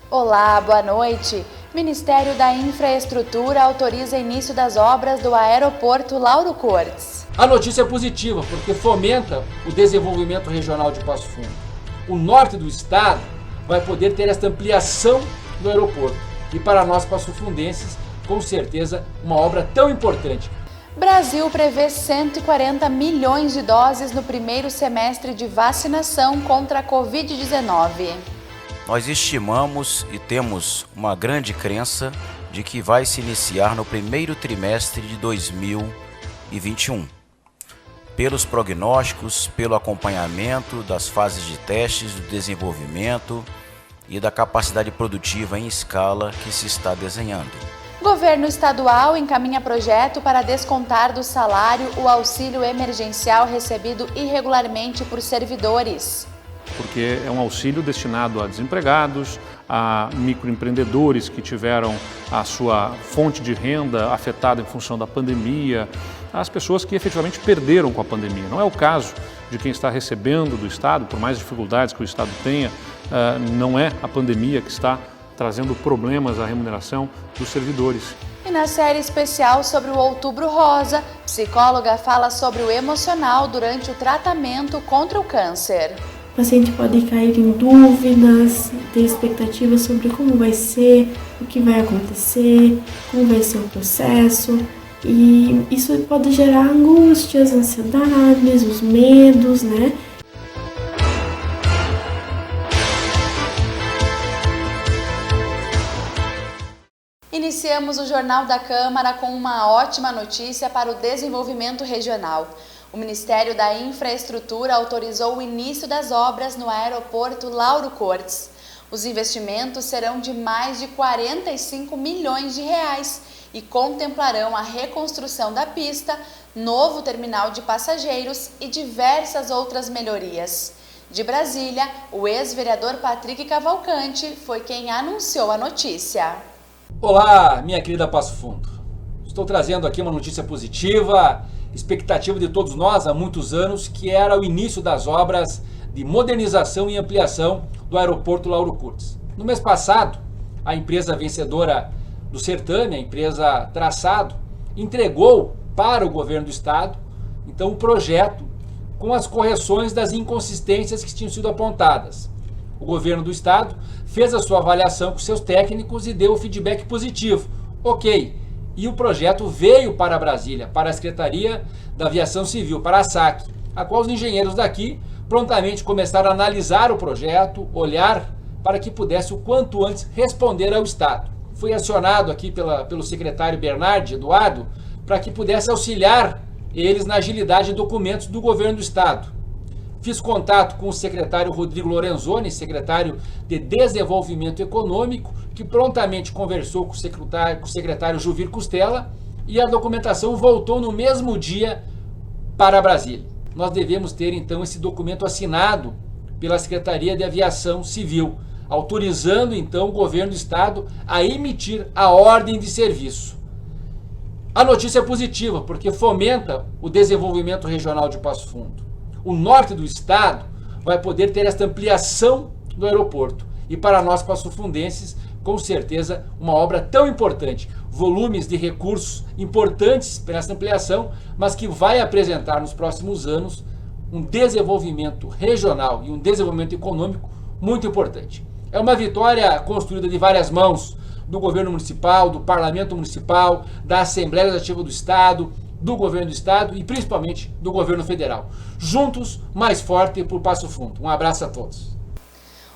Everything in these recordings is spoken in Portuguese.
Olá, boa noite. Ministério da Infraestrutura autoriza início das obras do aeroporto Lauro Cortes. A notícia é positiva porque fomenta o desenvolvimento regional de Passo Fundo. O norte do estado vai poder ter esta ampliação do aeroporto e para nós passofundenses, com certeza, uma obra tão importante. Brasil prevê 140 milhões de doses no primeiro semestre de vacinação contra a Covid-19. Nós estimamos e temos uma grande crença de que vai se iniciar no primeiro trimestre de 2021. Pelos prognósticos, pelo acompanhamento das fases de testes, do desenvolvimento e da capacidade produtiva em escala que se está desenhando. Governo estadual encaminha projeto para descontar do salário o auxílio emergencial recebido irregularmente por servidores. Porque é um auxílio destinado a desempregados, a microempreendedores que tiveram a sua fonte de renda afetada em função da pandemia, as pessoas que efetivamente perderam com a pandemia. Não é o caso de quem está recebendo do Estado, por mais dificuldades que o Estado tenha, não é a pandemia que está trazendo problemas à remuneração dos servidores. E na série especial sobre o Outubro Rosa, psicóloga fala sobre o emocional durante o tratamento contra o câncer. O paciente pode cair em dúvidas, ter expectativas sobre como vai ser, o que vai acontecer, como vai ser o processo. E isso pode gerar angústias, ansiedades, os medos, né? Iniciamos o Jornal da Câmara com uma ótima notícia para o desenvolvimento regional. O Ministério da Infraestrutura autorizou o início das obras no aeroporto Lauro Cortes. Os investimentos serão de mais de 45 milhões de reais e contemplarão a reconstrução da pista, novo terminal de passageiros e diversas outras melhorias. De Brasília, o ex-vereador Patrick Cavalcante foi quem anunciou a notícia. Olá, minha querida Passo Fundo. Estou trazendo aqui uma notícia positiva, expectativa de todos nós há muitos anos, que era o início das obras de modernização e ampliação do aeroporto Lauro Cortes. No mês passado, a empresa vencedora do certame, a empresa Traçado, entregou para o governo do estado, então, o projeto com as correções das inconsistências que tinham sido apontadas. O governo do estado fez a sua avaliação com seus técnicos e deu o feedback positivo. Ok. E o projeto veio para Brasília, para a Secretaria da Aviação Civil, para a SAC, a qual os engenheiros daqui prontamente começaram a analisar o projeto, olhar para que pudesse o quanto antes responder ao Estado. Fui acionado aqui pelo secretário Bernardi Eduardo para que pudesse auxiliar eles na agilidade de documentos do governo do Estado. Fiz contato com o secretário Rodrigo Lorenzoni, secretário de Desenvolvimento Econômico, que prontamente conversou com o secretário Juvir Costela e a documentação voltou no mesmo dia para Brasília. Nós devemos ter então esse documento assinado pela Secretaria de Aviação Civil, autorizando então o governo do estado a emitir a ordem de serviço. A notícia é positiva porque fomenta o desenvolvimento regional de Passo Fundo. O norte do estado vai poder ter esta ampliação do aeroporto. E para nós passofundenses, com certeza, uma obra tão importante. Volumes de recursos importantes para essa ampliação, mas que vai apresentar nos próximos anos um desenvolvimento regional e um desenvolvimento econômico muito importante. É uma vitória construída de várias mãos, do governo municipal, do parlamento municipal, da Assembleia Legislativa do Estado, do governo do estado e principalmente do governo federal. Juntos, mais forte por Passo Fundo. Um abraço a todos.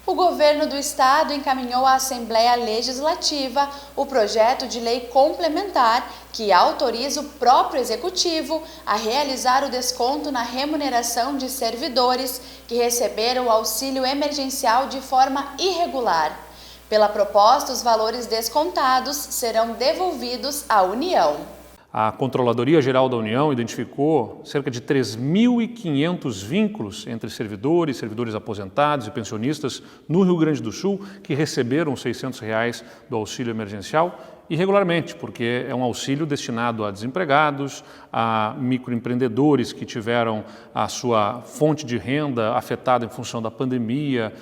O governo do estado encaminhou à Assembleia Legislativa o projeto de lei complementar que autoriza o próprio executivo a realizar o desconto na remuneração de servidores que receberam o auxílio emergencial de forma irregular. Pela proposta, os valores descontados serão devolvidos à União. A Controladoria Geral da União identificou cerca de 3.500 vínculos entre servidores aposentados e pensionistas no Rio Grande do Sul que receberam R$ 600 do auxílio emergencial irregularmente, porque é um auxílio destinado a desempregados, a microempreendedores que tiveram a sua fonte de renda afetada em função da pandemia,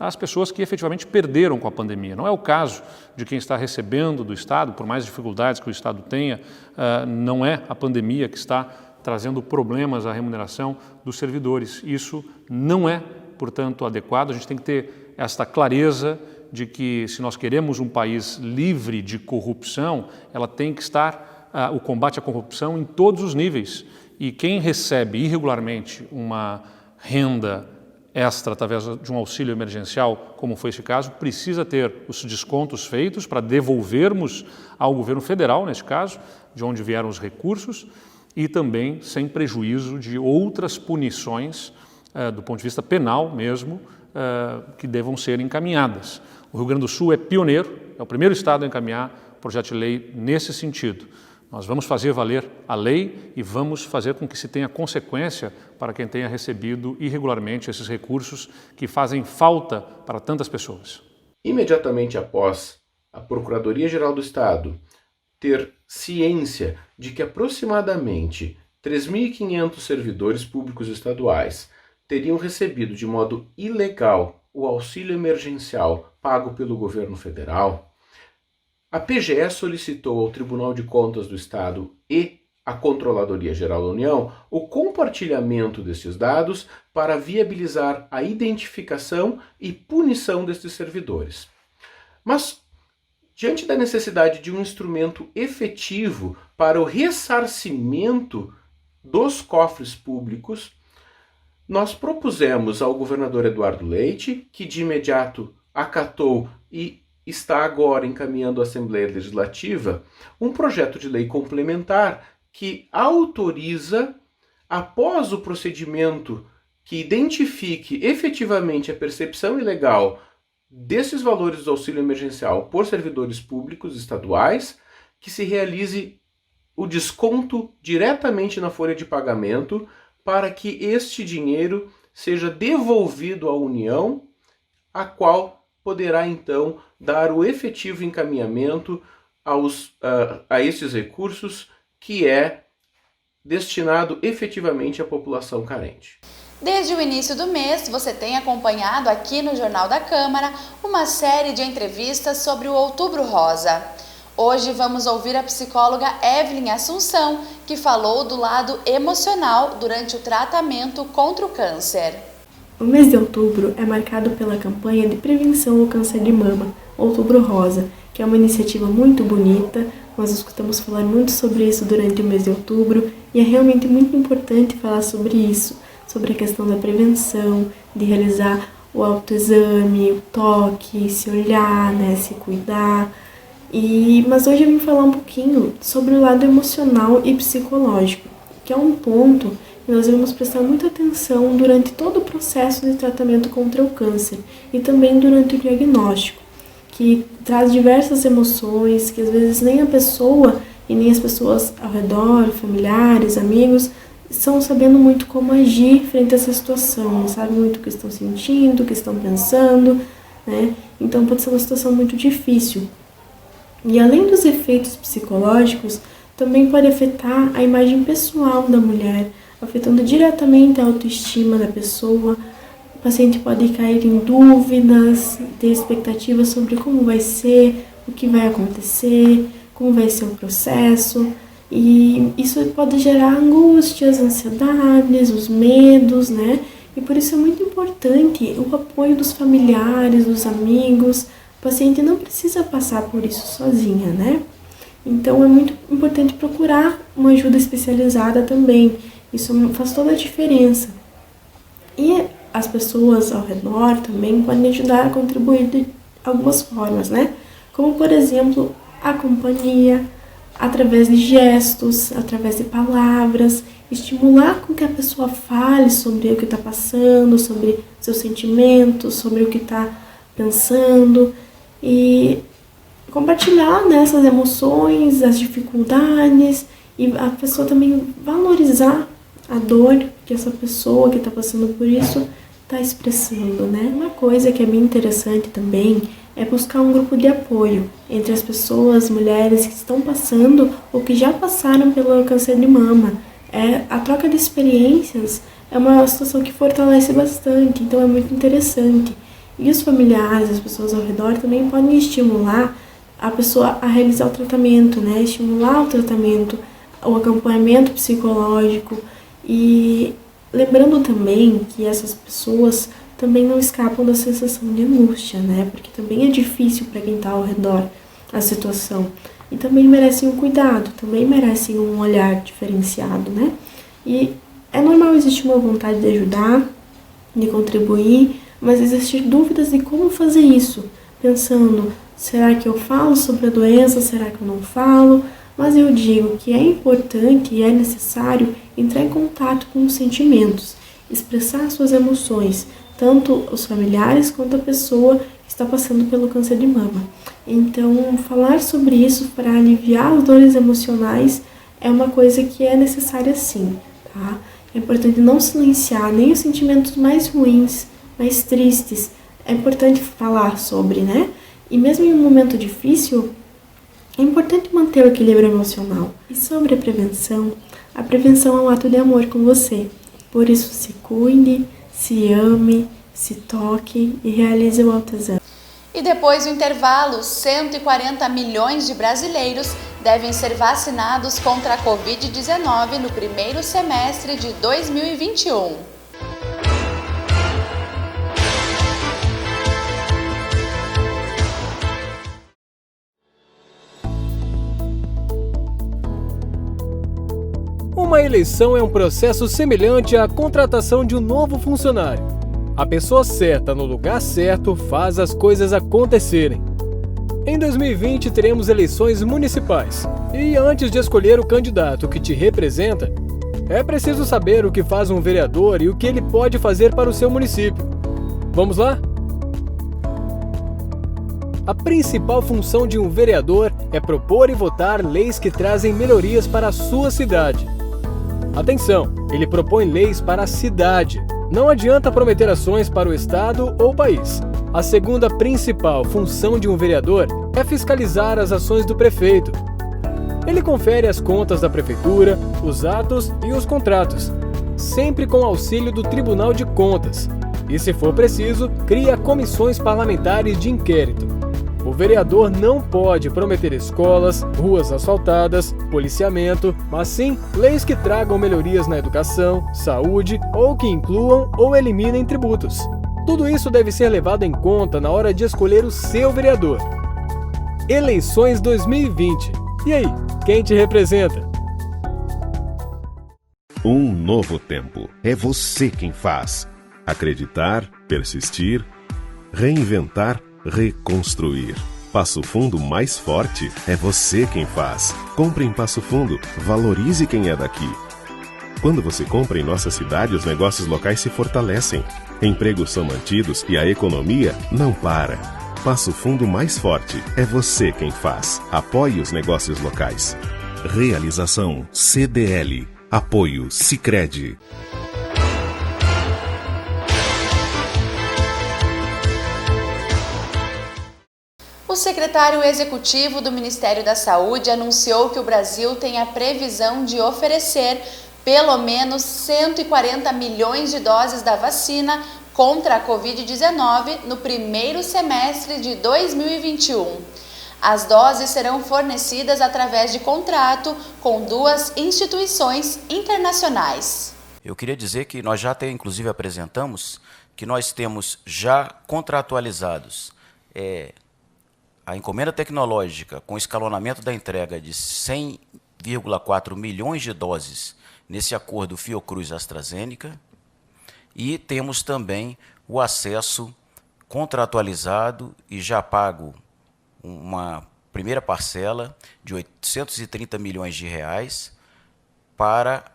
às pessoas que efetivamente perderam com a pandemia. Não é o caso de quem está recebendo do Estado, por mais dificuldades que o Estado tenha, não é a pandemia que está trazendo problemas à remuneração dos servidores. Isso não é, portanto, adequado. A gente tem que ter esta clareza de que, se nós queremos um país livre de corrupção, ela tem que estar, o combate à corrupção em todos os níveis. E quem recebe irregularmente uma renda extra através de um auxílio emergencial, como foi esse caso, precisa ter os descontos feitos para devolvermos ao governo federal, neste caso, de onde vieram os recursos, e também sem prejuízo de outras punições, do ponto de vista penal mesmo, que devam ser encaminhadas. O Rio Grande do Sul é pioneiro, é o primeiro estado a encaminhar projeto de lei nesse sentido. Nós vamos fazer valer a lei e vamos fazer com que se tenha consequência para quem tenha recebido irregularmente esses recursos que fazem falta para tantas pessoas. Imediatamente após a Procuradoria-Geral do Estado ter ciência de que aproximadamente 3.500 servidores públicos estaduais teriam recebido de modo ilegal o auxílio emergencial pago pelo governo federal, a PGE solicitou ao Tribunal de Contas do Estado e à Controladoria Geral da União o compartilhamento destes dados para viabilizar a identificação e punição destes servidores. Mas, diante da necessidade de um instrumento efetivo para o ressarcimento dos cofres públicos, nós propusemos ao governador Eduardo Leite, que de imediato acatou e está agora encaminhando à Assembleia Legislativa, um projeto de lei complementar que autoriza, após o procedimento que identifique efetivamente a percepção ilegal desses valores do auxílio emergencial por servidores públicos estaduais, que se realize o desconto diretamente na folha de pagamento para que este dinheiro seja devolvido à União, a qual poderá então dar o efetivo encaminhamento a estes recursos que é destinado efetivamente à população carente. Desde o início do mês, você tem acompanhado aqui no Jornal da Câmara uma série de entrevistas sobre o Outubro Rosa. Hoje vamos ouvir a psicóloga Evelyn Assunção, que falou do lado emocional durante o tratamento contra o câncer. O mês de outubro é marcado pela campanha de prevenção ao câncer de mama, Outubro Rosa, que é uma iniciativa muito bonita. Nós escutamos falar muito sobre isso durante o mês de outubro e é realmente muito importante falar sobre isso, sobre a questão da prevenção, de realizar o autoexame, o toque, se olhar, se cuidar. Mas hoje eu vim falar um pouquinho sobre o lado emocional e psicológico, que é um ponto que nós devemos prestar muita atenção durante todo o processo de tratamento contra o câncer e também durante o diagnóstico, que traz diversas emoções que às vezes nem a pessoa e nem as pessoas ao redor, familiares, amigos, estão sabendo muito como agir frente a essa situação, não sabem muito o que estão sentindo, o que estão pensando, Então pode ser uma situação muito difícil. E além dos efeitos psicológicos, também pode afetar a imagem pessoal da mulher, afetando diretamente a autoestima da pessoa. O paciente pode cair em dúvidas, ter expectativas sobre como vai ser, o que vai acontecer, como vai ser o processo. E isso pode gerar angústias, ansiedades, os medos, E por isso é muito importante o apoio dos familiares, dos amigos. O paciente não precisa passar por isso sozinha, Então é muito importante procurar uma ajuda especializada também. Isso faz toda a diferença. E as pessoas ao redor também podem ajudar a contribuir de algumas formas, Como, por exemplo, a companhia, através de gestos, através de palavras, estimular com que a pessoa fale sobre o que está passando, sobre seus sentimentos, sobre o que está pensando e compartilhar essas emoções, as dificuldades e a pessoa também valorizar a dor que essa pessoa que está passando por isso está expressando, Uma coisa que é bem interessante também é buscar um grupo de apoio entre as pessoas, mulheres que estão passando ou que já passaram pelo câncer de mama. A troca de experiências é uma situação que fortalece bastante, então é muito interessante. E os familiares, as pessoas ao redor também podem estimular a pessoa a realizar o tratamento, né? Estimular o tratamento, o acompanhamento psicológico. E lembrando também que essas pessoas também não escapam da sensação de angústia, né? Porque também é difícil para quem está ao redor a situação. E também merecem um cuidado, também merecem um olhar diferenciado, né? E é normal existir uma vontade de ajudar, de contribuir, mas existir dúvidas de como fazer isso. Pensando, será que eu falo sobre a doença, será que eu não falo? Mas eu digo que é importante e é necessário entrar em contato com os sentimentos, expressar suas emoções, tanto os familiares quanto a pessoa que está passando pelo câncer de mama. Então, falar sobre isso para aliviar as dores emocionais é uma coisa que é necessária sim, tá? É importante não silenciar nem os sentimentos mais ruins, mais tristes. É importante falar sobre, né? E mesmo em um momento difícil, é importante manter o equilíbrio emocional. E sobre a prevenção é um ato de amor com você. Por isso, se cuide, se ame, se toque e realize o autoexame. E depois do intervalo, 140 milhões de brasileiros devem ser vacinados contra a Covid-19 no primeiro semestre de 2021. Uma eleição é um processo semelhante à contratação de um novo funcionário. A pessoa certa no lugar certo faz as coisas acontecerem. Em 2020 teremos eleições municipais e antes de escolher o candidato que te representa, é preciso saber o que faz um vereador e o que ele pode fazer para o seu município. Vamos lá? A principal função de um vereador é propor e votar leis que trazem melhorias para a sua cidade. Atenção, ele propõe leis para a cidade. Não adianta prometer ações para o estado ou país. A segunda principal função de um vereador é fiscalizar as ações do prefeito. Ele confere as contas da prefeitura, os atos e os contratos, sempre com auxílio do Tribunal de Contas. E, se for preciso, cria comissões parlamentares de inquérito. O vereador não pode prometer escolas, ruas asfaltadas, policiamento, mas sim leis que tragam melhorias na educação, saúde ou que incluam ou eliminem tributos. Tudo isso deve ser levado em conta na hora de escolher o seu vereador. Eleições 2020. E aí, quem te representa? Um novo tempo. É você quem faz. Acreditar, persistir, reinventar, reconstruir. Passo Fundo mais forte é você quem faz. Compre em Passo Fundo, valorize quem é daqui. Quando você compra em nossa cidade, os negócios locais se fortalecem. Empregos são mantidos e a economia não para. Passo Fundo mais forte é você quem faz. Apoie os negócios locais. Realização CDL. Apoio Sicredi. O secretário executivo do Ministério da Saúde anunciou que o Brasil tem a previsão de oferecer pelo menos 140 milhões de doses da vacina contra a Covid-19 no primeiro semestre de 2021. As doses serão fornecidas através de contrato com 2 instituições internacionais. Eu queria dizer que nós já até inclusive apresentamos que nós temos já contratualizados a encomenda tecnológica com escalonamento da entrega de 100,4 milhões de doses nesse acordo Fiocruz-AstraZeneca e temos também o acesso contratualizado e já pago uma primeira parcela de 830 milhões de reais para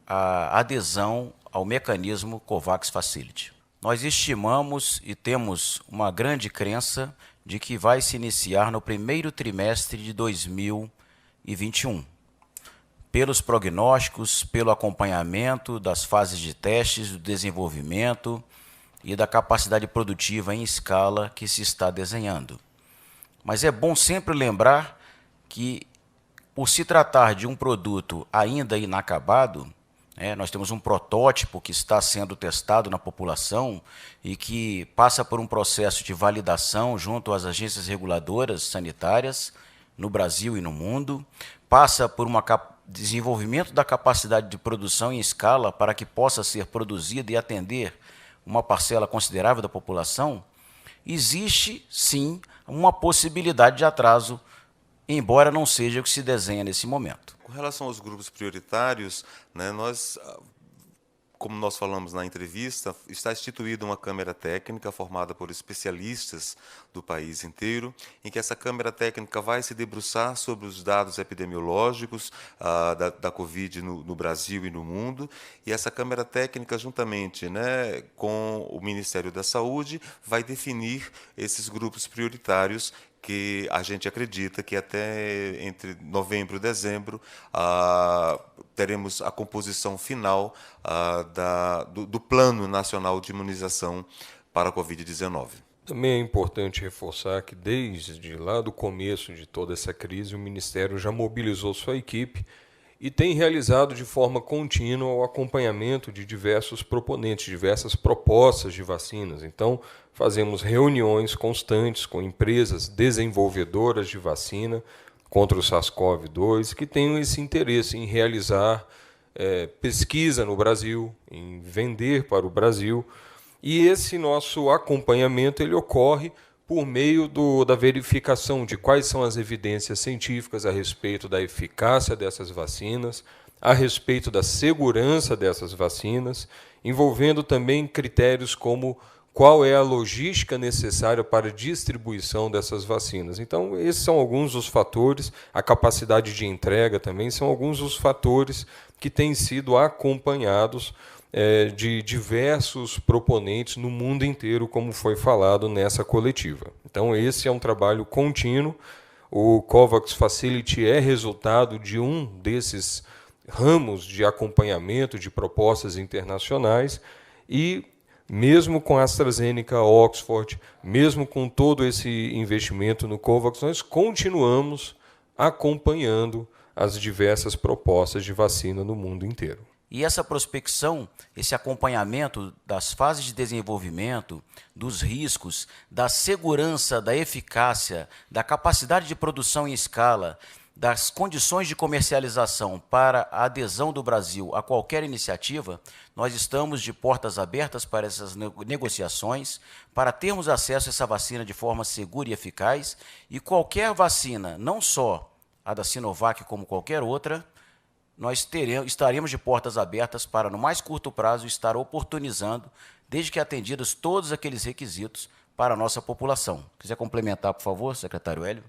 a adesão ao mecanismo COVAX Facility. Nós estimamos e temos uma grande crença de que vai se iniciar no primeiro trimestre de 2021. Pelos prognósticos, pelo acompanhamento das fases de testes, do desenvolvimento e da capacidade produtiva em escala que se está desenhando. Mas é bom sempre lembrar que, por se tratar de um produto ainda inacabado, Nós temos um protótipo que está sendo testado na população e que passa por um processo de validação junto às agências reguladoras sanitárias no Brasil e no mundo, passa por um desenvolvimento da capacidade de produção em escala para que possa ser produzida e atender uma parcela considerável da população. Existe, sim, uma possibilidade de atraso, embora não seja o que se desenha nesse momento. Com relação aos grupos prioritários, né, como nós falamos na entrevista, está instituída uma câmara técnica formada por especialistas do país inteiro, em que essa câmara técnica vai se debruçar sobre os dados epidemiológicos da Covid no Brasil e no mundo, e essa câmara técnica, juntamente, né, com o Ministério da Saúde, vai definir esses grupos prioritários que a gente acredita que até entre novembro e dezembro teremos a composição final do Plano Nacional de Imunização para a Covid-19. Também é importante reforçar que desde lá do começo de toda essa crise, o Ministério já mobilizou sua equipe e tem realizado de forma contínua o acompanhamento de diversos proponentes, diversas propostas de vacinas. Então, fazemos reuniões constantes com empresas desenvolvedoras de vacina contra o SARS-CoV-2 que tenham esse interesse em realizar pesquisa no Brasil, em vender para o Brasil. E esse nosso acompanhamento ele ocorre por meio da verificação de quais são as evidências científicas a respeito da eficácia dessas vacinas, a respeito da segurança dessas vacinas, envolvendo também critérios como qual é a logística necessária para a distribuição dessas vacinas. Então, esses são alguns dos fatores, a capacidade de entrega também são alguns dos fatores que têm sido acompanhados de diversos proponentes no mundo inteiro, como foi falado nessa coletiva. Então, esse é um trabalho contínuo. O COVAX Facility é resultado de um desses ramos de acompanhamento de propostas internacionais e, mesmo com a AstraZeneca, Oxford, mesmo com todo esse investimento no COVAX, nós continuamos acompanhando as diversas propostas de vacina no mundo inteiro. E essa prospecção, esse acompanhamento das fases de desenvolvimento, dos riscos, da segurança, da eficácia, da capacidade de produção em escala, das condições de comercialização para a adesão do Brasil a qualquer iniciativa, nós estamos de portas abertas para essas negociações, para termos acesso a essa vacina de forma segura e eficaz, e qualquer vacina, não só a da Sinovac como qualquer outra, nós estaremos de portas abertas para, no mais curto prazo, estar oportunizando, desde que atendidos todos aqueles requisitos para a nossa população. Quiser complementar, por favor, secretário Hélio?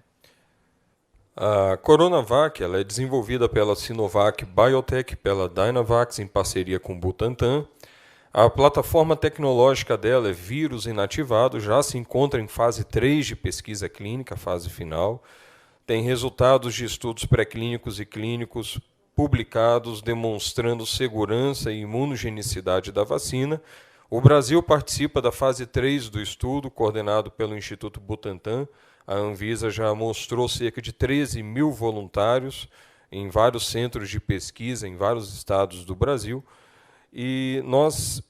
A Coronavac ela é desenvolvida pela Sinovac Biotech, pela Dynavax, em parceria com o Butantan. A plataforma tecnológica dela é vírus inativado, já se encontra em fase 3 de pesquisa clínica, fase final. Tem resultados de estudos pré-clínicos e clínicos publicados demonstrando segurança e imunogenicidade da vacina. O Brasil participa da fase 3 do estudo, coordenado pelo Instituto Butantan. A Anvisa já mostrou cerca de 13 mil voluntários em vários centros de pesquisa, em vários estados do Brasil. E nós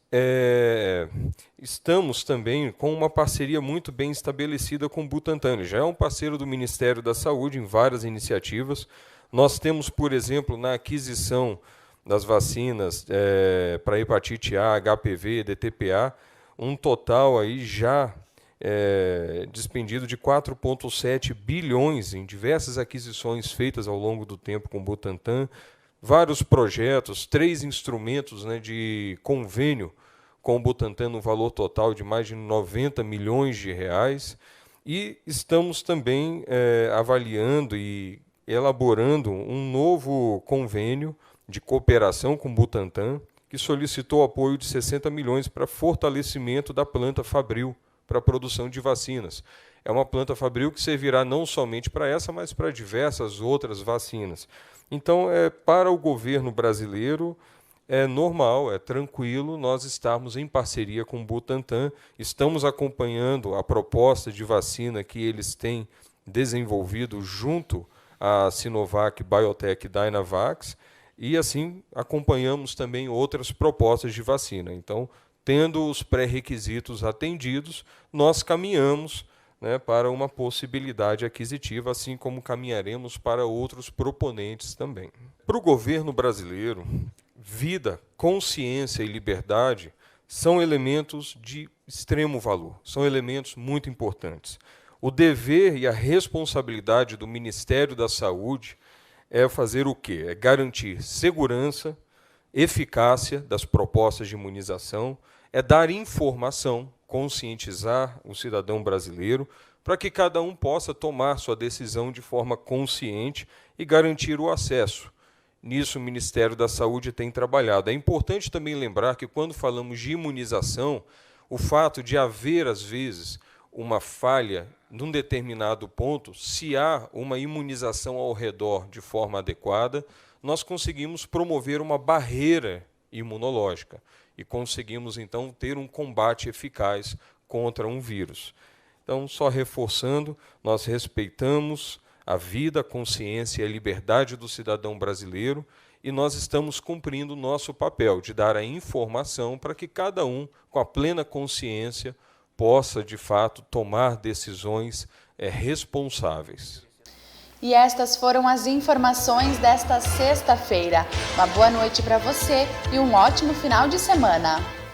estamos também com uma parceria muito bem estabelecida com o Butantan. Ele já é um parceiro do Ministério da Saúde em várias iniciativas. Nós temos, por exemplo, na aquisição das vacinas para hepatite A, HPV, DTPA, um total aí já despendido de 4,7 bilhões em diversas aquisições feitas ao longo do tempo com o Butantan, vários projetos, 3 instrumentos de convênio com o Butantan no valor total de mais de 90 milhões de reais, e estamos também avaliando e elaborando um novo convênio de cooperação com o Butantan, que solicitou apoio de 60 milhões para fortalecimento da planta Fabril para a produção de vacinas. É uma planta Fabril que servirá não somente para essa, mas para diversas outras vacinas. Então, para o governo brasileiro, é normal, é tranquilo nós estarmos em parceria com o Butantan, estamos acompanhando a proposta de vacina que eles têm desenvolvido junto à Sinovac Biotech Dynavax, e assim acompanhamos também outras propostas de vacina. Então, tendo os pré-requisitos atendidos, nós caminhamos, né, para uma possibilidade aquisitiva, assim como caminharemos para outros proponentes também. Para o governo brasileiro, vida, consciência e liberdade são elementos de extremo valor, são elementos muito importantes. O dever e a responsabilidade do Ministério da Saúde é fazer o quê? É garantir segurança, eficácia das propostas de imunização, é dar informação, conscientizar o cidadão brasileiro para que cada um possa tomar sua decisão de forma consciente e garantir o acesso. Nisso o Ministério da Saúde tem trabalhado. É importante também lembrar que quando falamos de imunização, o fato de haver, às vezes, uma falha num determinado ponto, se há uma imunização ao redor de forma adequada, nós conseguimos promover uma barreira imunológica e conseguimos, então, ter um combate eficaz contra um vírus. Então, só reforçando, nós respeitamos a vida, a consciência e a liberdade do cidadão brasileiro e nós estamos cumprindo o nosso papel de dar a informação para que cada um, com a plena consciência, possa, de fato, tomar decisões responsáveis. E estas foram as informações desta sexta-feira. Uma boa noite para você e um ótimo final de semana.